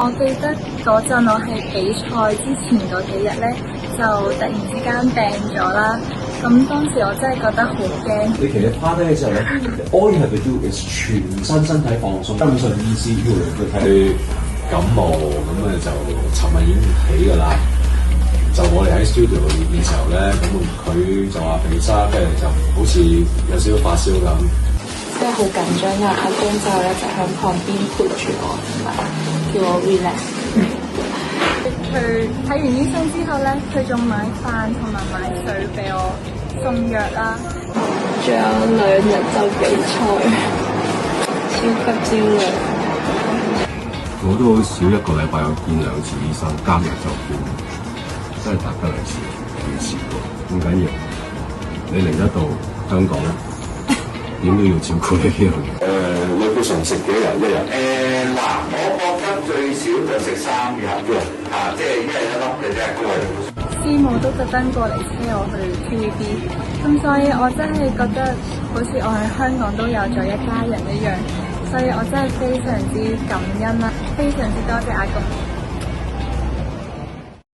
我記得嗰陣我係比賽之前嗰幾日咧，就突然之間病咗啦。咁當時我真係覺得好驚。你其實趴低嘅時候咧，all you have to do is 全身體放鬆，根本上意思要佢睇感冒咁咧就尋日已經起㗎啦。就我哋喺 studio 度練嘅時候咧，咁佢就話鼻塞，跟住就好似有少少發燒咁。真係好緊張㗎，阿公就一直喺旁邊陪住我，同埋叫我 relax。佢睇完醫生之後咧，佢仲買飯同埋買水俾我送藥啦。仲有2日就比賽，超級焦慮。我都好少1個禮拜有見2次醫生，3日就見。真係達得2次，幾次喎，唔緊要。你嚟得到香港，點都要照顧呢樣嘢。你通常食幾日1日？嗱，我覺得最少就食3日嘅，即係1日1粒嘅啫。師母都特登過嚟車我去 TVB，咁所以我真係覺得好似我喺香港都有咗一家人一樣，所以我真係非常之感恩啦，非常之多謝阿公。